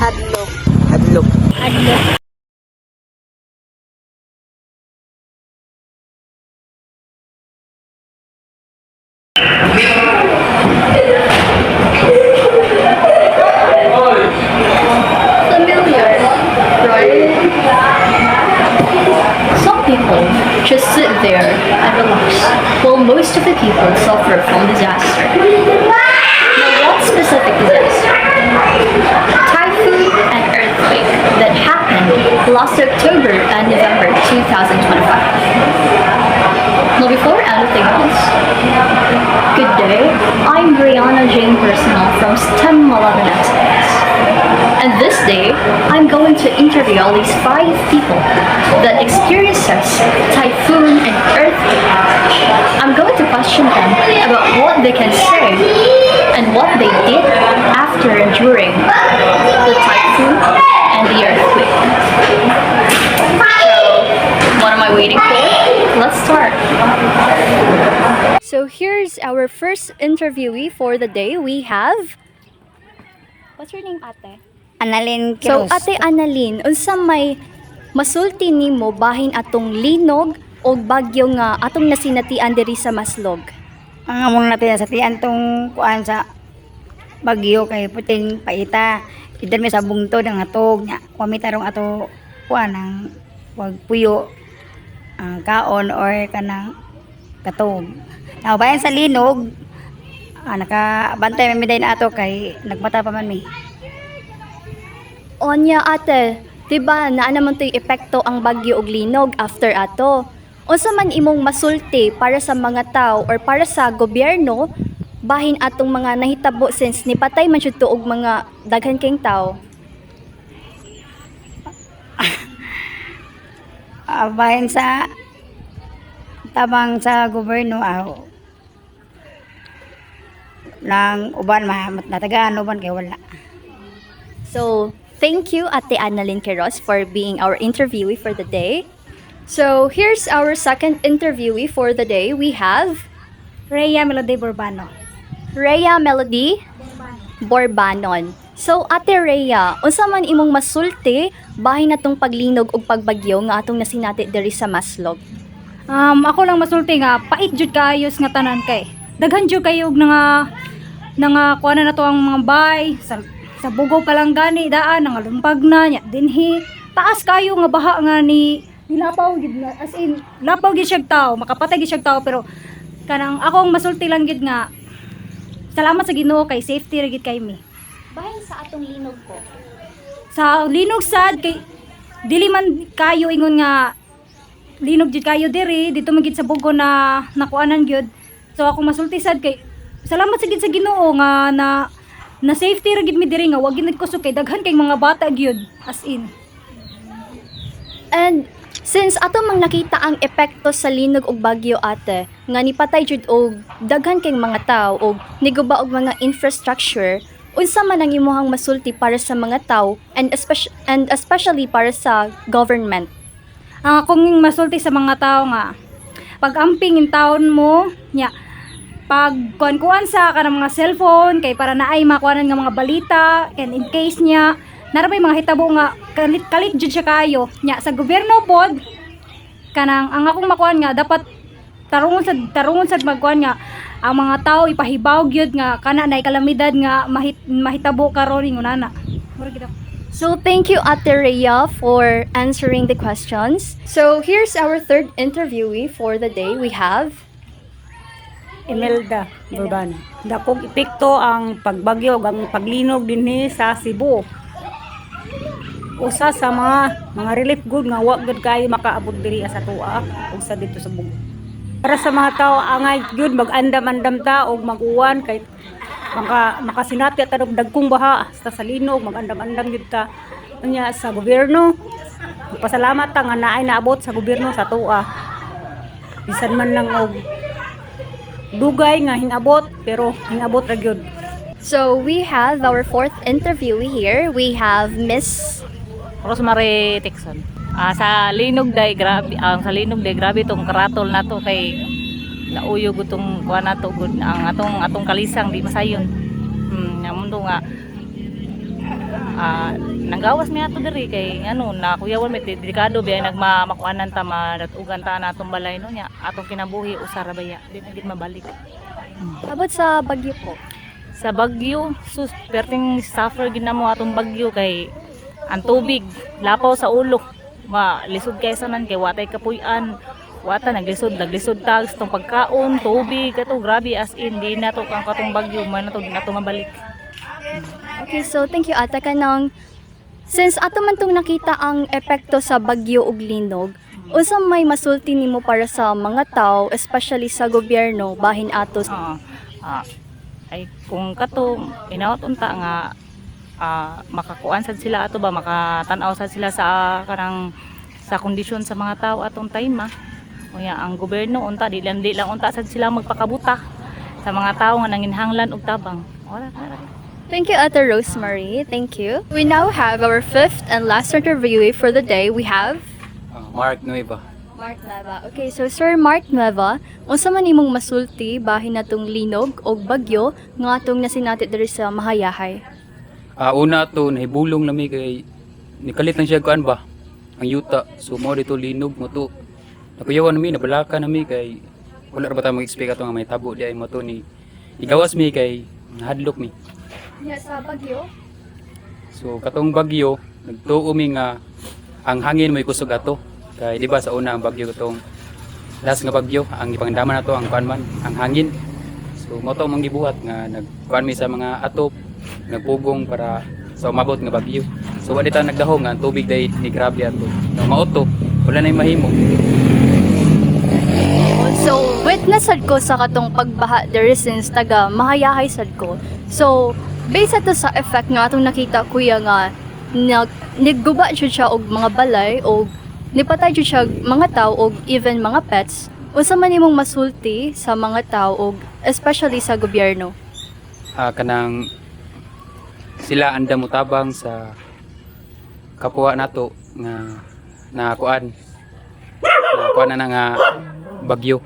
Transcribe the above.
Hadlok. Hadlok. Hadlok. Familiar, right? Some people just sit there and relax, while most of the people suffer from disaster. Now, what specific disaster? Typhoon and earthquake that happened last October and November 2025. Now, before anything else, good day. I'm Brianna Jane Personal from STEM Malaban Excellence. And this day, I'm going to interview at least 5 people that experiences typhoon and earthquake. I'm going to question them about what they can say and what they did after and during the typhoon and the earthquake. So, what am I waiting for? Let's start. So here's our first interviewee for the day. We have... What's your name, ate? Annalyn So, Quiroz. ate Annalyn, unsa may masulti nimo bahin atong linog o bagyo nga atong nasinatian diri sa Maslog? Ang amon natin sa tiyan tong kuan sa bagyo kay puting paita. Idan mi sa bungtod ang atog nya. Wami tarong ato kuan ang wag puyo kaon or kanang katog. Now bayan sa linog nakabantay mi day na ato kay nagmata pa man mi. Onya ate, diba naa naman to'y epekto ang bagyo og linog after ato? Unsa man imong masulti para sa mga tao or para sa gobyerno bahin atong mga nahitabo since nipatay man jud to og mga daghan kayong tao? Bayan sa tabang sa gobyerno nang uban natagaan uban kay wala. So, thank you Ate Annalyn Quiroz for being our interviewee for the day. So, here's our second interviewee for the day. We have Rhea Melody Borbano. Rhea Melody Borbanon. So, Ate Rhea, unsa man imong masulti bahin natong paglinog ug pagbagyo nga atong nasinati diri sa Maslog? Ako lang masulti nga pait jud kaayos nga tanan kay. Daghan jud kayo og nga kuana na to ang mga bay sa bugaw pa lang gani daan nga lumpag na nya dinhi taas kayo nga baha nga ni lapaw gid na as in lapaw gid siya tao makapatay gid siya tao pero kanang akong masulti lang gid nga salamat sa Ginoo kay safety ra gid kay mi. Bahin sa atong linog ko. Sa linog sad kay dili man kayo ingon nga linog jud kayo diri dito man gid sa bugo na nakuanan gyud. So ako masulti sad kay salamat sa gid sa Ginoo nga na safety ra gid mi diri nga wag gid kusog kay daghan kay mga bata gyud as in. And since ato mang nakita ang epekto sa linog ug bagyo ate, nga nipatay jud og daghan kay mga tawo og niguba og mga infrastructure, unsa man ang imong masulti para sa mga tawo and especially para sa government? Ang akong masulti sa mga tao nga pag-amping in taon mo nya pag kuan sa kanang mga cellphone kay para naay makuanan nga mga balita and in case niya narabay mga hitabo nga kalit jud siya kayo nya sa gobyerno pod kanang ang akong makuan nga dapat tarungon sad magkuan nga ang mga tao ipahibaw gyud nga kana naay kalamidad nga mahitabo karon ingon ana. So thank you Ate Rhea for answering the questions. So here's our third interviewee for the day. We have Imelda Borbano. Dakong epekto ang pagbagyo ug ang paglinog dinhi sa Cebu. Usa sa mga relief good nga wa gud kay makaabot diri sa tuwa ug sa dito sa Bugo. Para sa mga tao angay gyud mag-andam-andam ta og mag-uwan kay makasinati at dagkong baha sa linog mag-andam-andam gyud ta nya sa gobyerno. Pasalamat ta nga naay naabot sa gobyerno sa tuwa. Bisan man lang og dugay nga hinabot pero hinabot ra gyud. So we have our fourth interviewee here. We have Miss Rosemary Texon. Sa linog day grabe, sa linog day grabe tong karatol nato kay nauyo gutong kuan nato gud ang atong kalisang di masayon. Nga mundo nga nanggawas mi ato diri kay ano na kuyawan mi delikado biya nagmakuanan ta madatugan ta na atong balay no nya atong kinabuhi usara baya di na gid mabalik. Abot sa Bagyo po. Sa Bagyo sus perting suffer gid na mo atong Bagyo kay ang tubig lapaw sa ulo lisod kay sanan kay watay kapuy-an wata naglisod tags tong pagkaon tubig kato grabe as in di na to kang katong Bagyo man na to mabalik. Okay, so thank you ata kanang since ato man tong nakita ang epekto sa bagyo ug linog, unsa may masulti nimo para sa mga tao, especially sa gobyerno bahin ato? Ay kung kato inawat unta nga makakuan sad sila ato ba makatan-aw sad sila sa kanang sa kondisyon sa mga tao atong time unya ang gobyerno unta di lang unta sad sila magpakabuta sa mga tao nga nanginhanglan og tabang. Wala. Thank you, Ate Rosemary. Thank you. We now have our fifth and last interviewee for the day. We have Mark Nueva. Mark Nueva. Okay, so Sir Mark Nueva, unsa man imong masulti bahin natong linog o bagyo nga atong nasinati diri sa Mahayahay? Una to nahibulong lami kay nikalit lang siya kuan ba ang yuta. So mo dito linog mo to. Nakuyawan nami nabalaka nami kay wala ra ba ta mag-expect ato nga may tabo di ay mo to ni igawas mi kay nahadlok mi. Sa bagyo? So katong bagyo nagtuo mi nga ang hangin may kusog ato. Kay di ba sa una ang bagyo katong last nga bagyo ang ipangdaman nato ang kuan man ang hangin. So mo to mong gibuhat nga nagkuan mi sa mga atop nagpugong para sa umabot nga bagyo. So wala ta nagdahong nga ang tubig day ni grabe ato. Nang mauto wala na mahimo. So, witness sad ko sa katong pagbaha diri since taga Mahayahay sad ko. So, based ato sa effect nga atong nakita kuya nga niguba jud siya og mga balay og nipatay jud siya mga tao og even mga pets. Unsa man imong masulti sa mga tao og especially sa gobyerno? Kanang sila anda mutabang sa kapwa nato nga na kuan na nga bagyo.